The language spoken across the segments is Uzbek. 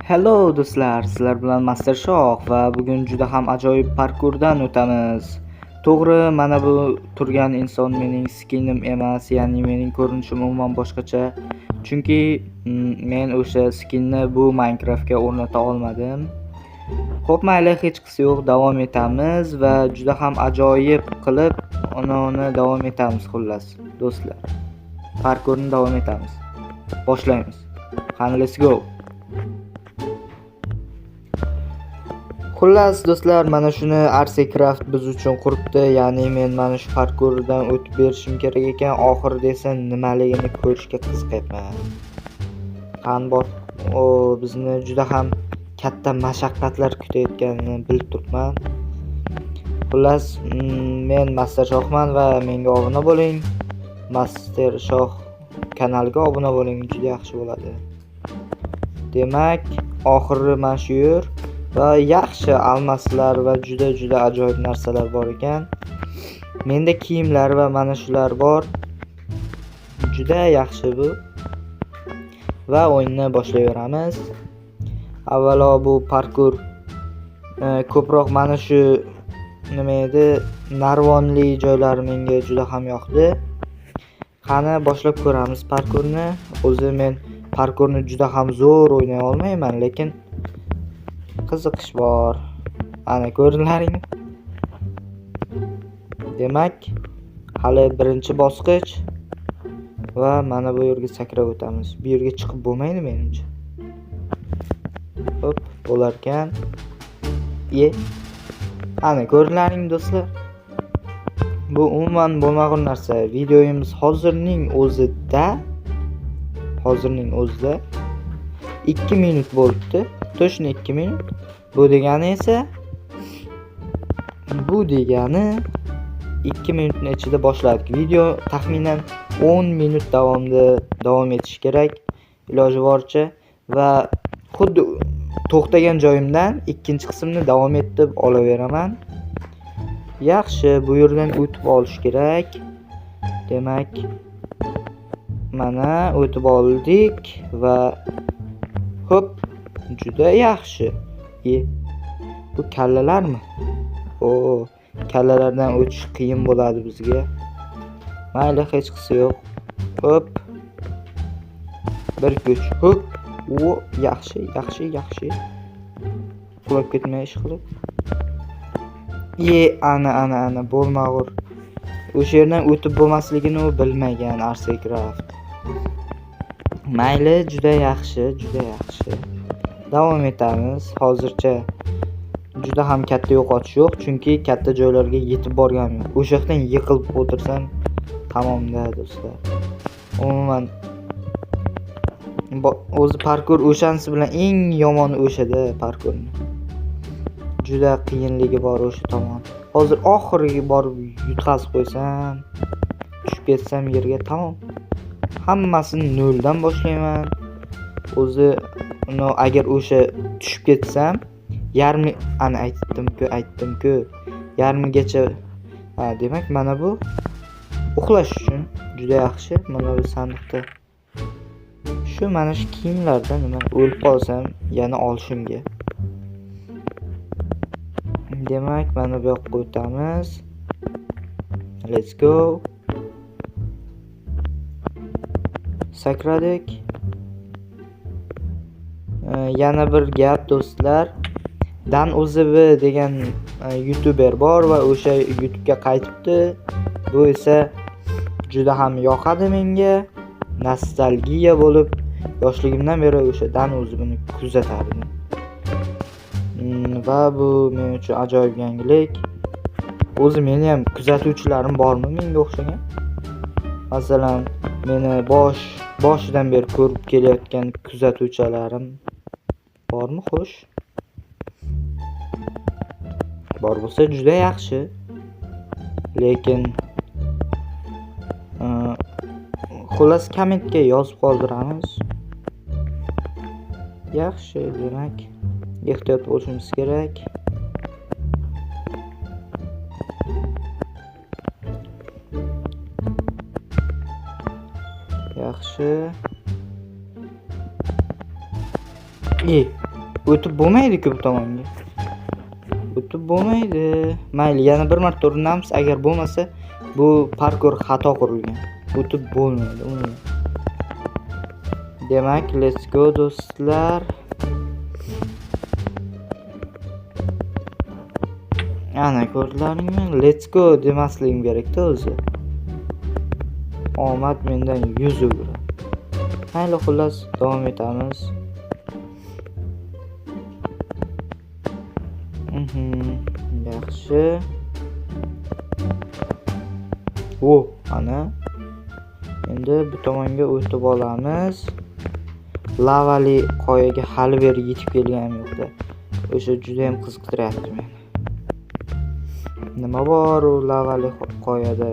Hello do'stlar, sizlar bilan Master Shoh va bugun juda ham ajoyib parkurdan o'tamiz. To'g'ri, mana bu turgan inson mening skinim emas, ya'ni mening ko'rinishim umuman boshqacha. Chunki men o'sha skinni bu Minecraftga o'rnata olmadim. Xo'p, mayli, hech qisi yo'q, davom etamiz va juda ham ajoyib qilib uni davom etamiz xullas, do'stlar. Parkurni davom etamiz. Boshlaymiz. Qani, let's go. Xullas do'stlar, mana shuni Arcecraft biz uchun quribdi, ya'ni men mana shu parkurdan o'tib berishim kerak ekan. Oxirida esa nimaligini ko'rishga qiziqyapman. Qani bor, bizni juda ham katta mashaqqatlar kutayotganini bilib turibman. Xullas, men Master Shohman va menga obuna bo'ling. Master Shoh kanaliga obuna bo'ling, juda yaxshi bo'ladi. Demak, oxiri mana shu yer. Va yaxshi almaslar va juda ajoyib narsalar bor ekan. Menda kiyimlar va mana shular bor. Juda yaxshi bu. Va o'yinni boshlayveramiz. Avvalo bu parkur ko'proq mana shu nima edi, narvonli joylar menga juda ham yoqdi. Qani boshlab ko'ramiz parkurni. O'zi men parkurni juda ham zo'r o'ynay olmayman, lekin qiziqish bor. Ana ko'rdinglaringmi? Demak, hali birinchi bosqich va mana bu yerga sakrab o'tamiz. Bu yerga chiqib bo'lmaydi menimcha. Hop, bo'lar ekan. Ana ko'rdinglaringmi do'stlar? Bu umuman bo'lmagan narsa. Videoyimiz hozirning o'zida 2 minut bo'libdi. Точно 2 minut. Bu degani 2 minutning ichida boshladik. Video taxminan 10 minut davomida davom etishi kerak iloji boricha va xuddi to'xtagan joyimdan ikkinchi qismni davom etib olaveraman. Yaxshi, bu yerdan o'tib olish kerak. Demak, mana o'tib oldik va hop, juda yaxshi. Bu kallalarmi? Kallalardan o'tish qiyin bo'ladi bizga. Mayli, hech qisi yo'q. Hop. Bir kuch. Hop. Yaxshi. Qulab ketmay ish qilib. Ana bo'lmag'ur. O'sha yerdan o'tib bo'lmasligini u bilmagan Arcecraft. Mayli, juda yaxshi. Davom etamiz. Hozircha juda ham katta yo'qotish yo'q, chunki katta joylarga yetib borganim yo'q. O'sha yerdan yiqilib o'tirsam tamomda do'stlar. Umuman o'zi parkur o'shansi bilan eng yomoni o'shada parkurni. Juda qiyinligi bor o'sha tomon. Hozir oxiriga borib yutqazib qo'ysam, tushib ketsam yerga, tamom. Hammasini noldan boshlayman. O'zi agar o'sha tushib ketsam, aytdim-ku, yarmigacha. Demak, mana bu uxlash uchun juda yaxshi. Mana bu sandiqda mana shu kiyimlardan nima o'lib qolsam yana olishimga. Demak, mana bu yoqqa o'tamiz. Let's go. Sakradik. Yana bir gap do'stlar. Dan OZB degan youtuber bor va o'sha YouTube'ga qaytibdi. Bu esa juda ham yoqadi menga. Nostalgiya bo'lib, yoshligimdan beri o'sha Dan OZBni kuzatardim. Va bu men uchun ajoyib yangilik. O'zi meni ham kuzatuvchilarim bormi menga o'xshagan? Masalan, meni boshidan beri ko'rib kelayotgan kuzatuvchilarim bormi, xo'sh? Bor bo'lsa juda yaxshi. Lekin xullas kommentga yozib qoldiramiz. Yaxshi, demak, ehtiyot bo'lishimiz kerak. Yaxshi. o'tib bo'lmaydi-ku bu tomonga. O'tib bo'lmaydi. Mayli, yana bir marta urinamiz. Agar bo'lmasa, bu parkur xato qurilgan. O'tib bo'lmaydi umuman. Demak, let's go do'stlar. Ana ko'rdingizmi? Let's go demasligim kerak-da o'zi. Omad mendan 100 o'g'ri. Mayli, xullas davom etamiz. Yaxshi. Ana. Endi bu tomonga o'tib olamiz. Lavali qoyaga hali beri yetib kelganim yo'q-da. O'sha juda ham qiziqtiryapti meni. Nima bor u lavali qoyada?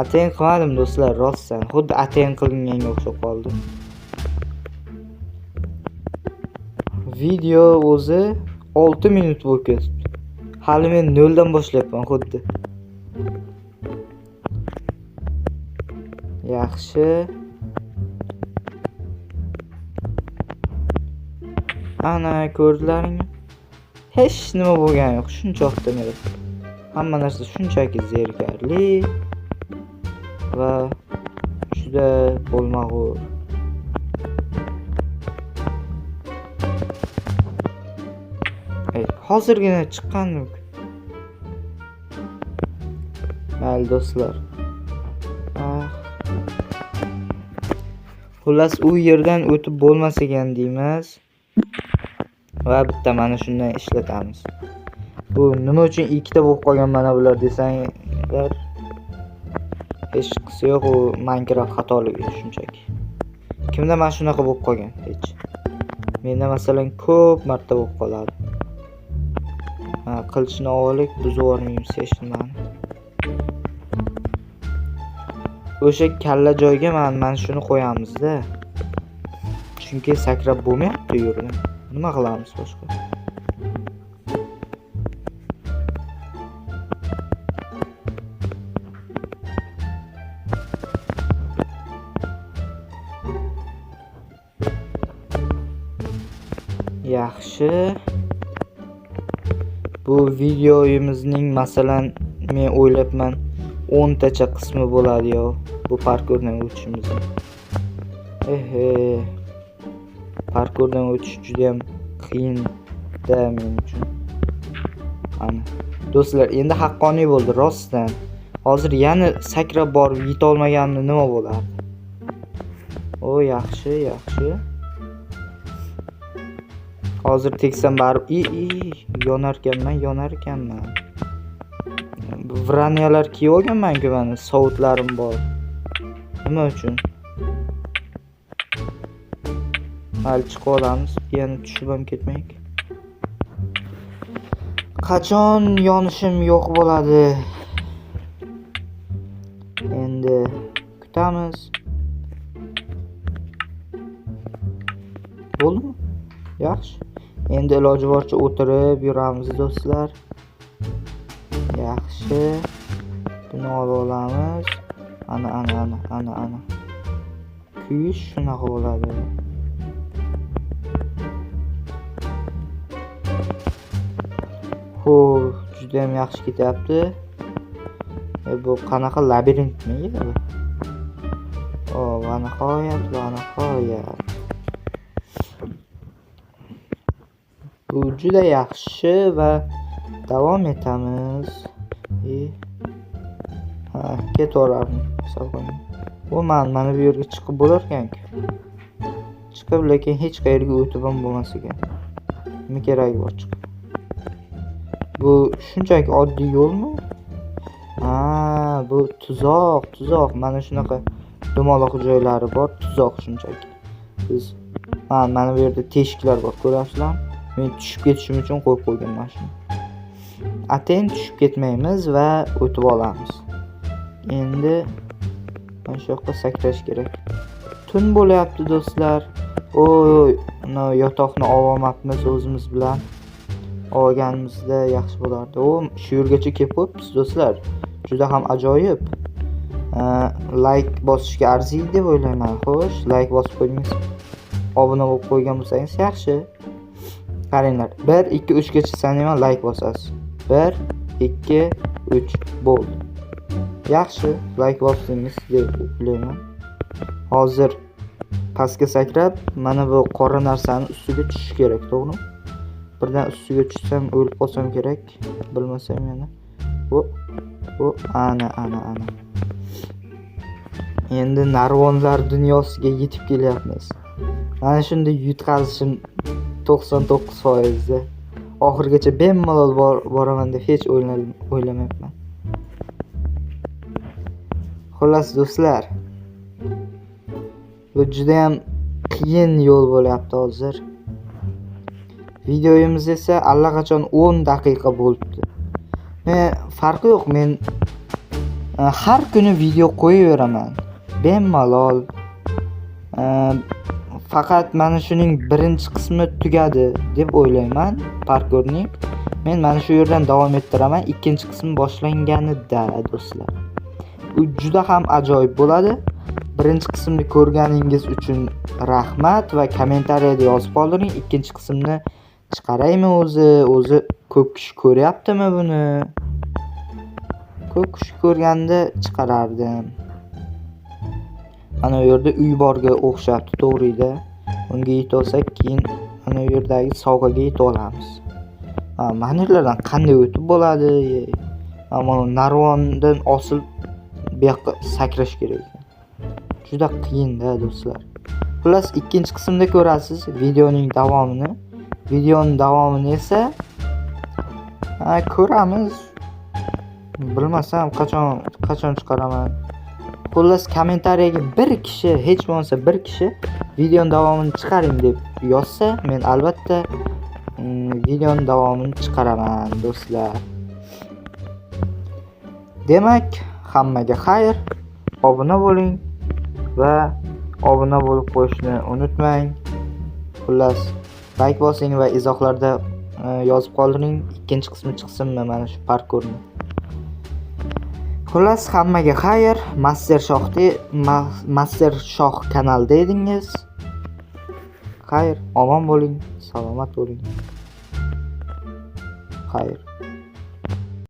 Atayin qilmadim do'stlar, rostdan. Xuddi atayin qilinganga o'xshab qoldi. Video o'zi 6 minut bo'lib ketibdi. Hali men 0 dan boshlayapman xuddi. Yaxshi. Ana ko'rdingizmi? Hech nima bo'lgani yo'q, shunchaqda mera. Hamma narsa shunchaki zerikarli va juda bo'lmag'ur. Hozirgina chiqqandim. Mayli do'stlar. Xullas u yerdan o'tib bo'lmas ekan deymiz. Va bitta mana shundan ishlatamiz. Bu nima uchun ikkita bo'lib qolgan mana bular desanglar, hech qisi yo'q, u Minecraft xatoligi shunchaki. Kimda mana shunaqa bo'lib qolgan hech. Menda masalan ko'p marta bo'lib qoladi. Qilichni olib buzib olmaymiz hech nimani. O'sha kalla joyga mana shuni qo'yamiz-da. Chunki sakrab bo'lmayapti yerdan. Nima qilamiz boshqa? Yaxshi. Bu videoyimizning masalan men o'ylabman 10 tacha qismi bo'ladi-yo bu parkurdan o'tishimiz. Parkurdan o'tish juda ham qiyin-da men uchun. Ana. Do'stlar, endi haqqoniy bo'ldi rostdan. Hozir yana sakrab borib yeta olmaganimda nima bo'lardi? Yaxshi, yaxshi. Hozir teksam barib yonar ekanman. Vraniyalar kiyib olganman-ku mana, sovutlarim bor. Nima uchun? Hali chiqib olamiz, yana tushib ham ketmaylik. Qachon yonishim yo'q bo'ladi? Endi kutamiz. Bo'ldimi? Yaxshi. Endi iloji boricha o'tirib yuramiz do'stlar. Yaxshi. Buni olib olamiz. Ana. Kuyish shunaqa bo'ladi. Juda ham yaxshi ketyapti. Bu qanaqa labirintmi bu? Va nihoyat. Bu juda yaxshi va davom etamiz. Ketaverardim hisoblangan. Mana bu yerga chiqib bo'lar ekan-ku. Chiqib lekin hech qayerga o'tib ham bo'lmas ekan. Nima keragi bor chiqib? Bu shunchaki oddiy yo'lmi? Bu tuzoq. Mana shunaqa dumaloq joylari bor, tuzoq shunchaki. Biz mana bu yerda teshiklar bor, ko'rasizlarmi? Men tushib ketishim uchun qo'yib qo'yganman shuni. Atayin tushib ketmaymiz va o'tib olamiz. Endi mana shu yoqqa sakrash kerak. Tun bo'lyapti do'stlar. Yotoqni olmabmiz o'zimiz bilan. Olganimizda yaxshi bo'lardi. Shu yergacha kelib qo'yibmiz do'stlar. Juda ham ajoyib. Like bosishga arziydi deb o'ylayman. Xo'sh, like bosib qo'yingiz. obuna bo'lib qo'ygan bo'lsangiz yaxshi. Qaranglar, 1 2 3 gacha sanayman, like bosasiz. 1 2 3 bo'ldi. Yaxshi, like bosdingiz deb o'ylayman. Hozir pastga sakrab, mana bu qora narsani ustiga tushish kerak, to'g'rimi? Birdan ustiga tushsam o'lib qolsam kerak, bilmasam yana. Bu ana. Endi narvonlar dunyosiga yetib kelyapmiz. Mana shunda yutqazishim 99%. Oxirgacha bemalol boraman deb hech o'ylamayapman. Xullas do'stlar, bu juda ham qiyin yo'l bo'lyapti hozir. Videomiz esa allaqachon 10 daqiqa bo'libdi. Farqi yo'q, men har kuni video qo'yaveraman. Bemalol. Faqat mana shuning birinchi qismi tugadi deb o'ylayman, parkurning. Men mana shu yerdan davom ettiraman. Ikkinchi qismi boshlanganida do'stlar. Bu juda ham ajoyib bo'ladi. Birinchi qismni ko'rganingiz uchun rahmat va kommentariyada yozib qoldiring. Ikkinchi qismni chiqaraymi o'zi ko'p kishi ko'ryaptimi buni? Ko'p kishi ko'rganda chiqarardim. Mana bu yerda uy borga o'xshabdi, to'g'ri-da. Unga yetib olsak, keyin mana bu yerdagi sovg'aga yetib olamiz. Mana yerlardan qanday o'tib bo'ladi? Mana narvondan osilib bu yoqqa sakrash kerak ekan. Juda qiyin-da do'stlar. Xullas, ikkinchi qismda ko'rasiz videoning davomini. Videoning davomini esa ko'ramiz. Bilmasam qachon chiqaraman. Xullas, kommentariyaga bir kishi, hech bo'lmasa bir kishi videoning davomini chiqaring deb yozsa, men albatta videoning davomini chiqaraman do'stlar. Demak, hammaga xayr. Obuna bo'ling va obuna bo'lib qo'yishni unutmang. Xullas, like bosing va izohlarda yozib qoldiring, ikkinchi qismi chiqsinmi mana shu parkurni. Xullas, hammaga xayr. Master Shoh kanalida edingiz. Xayr, omon bo'ling, salomat bo'ling. Xayr.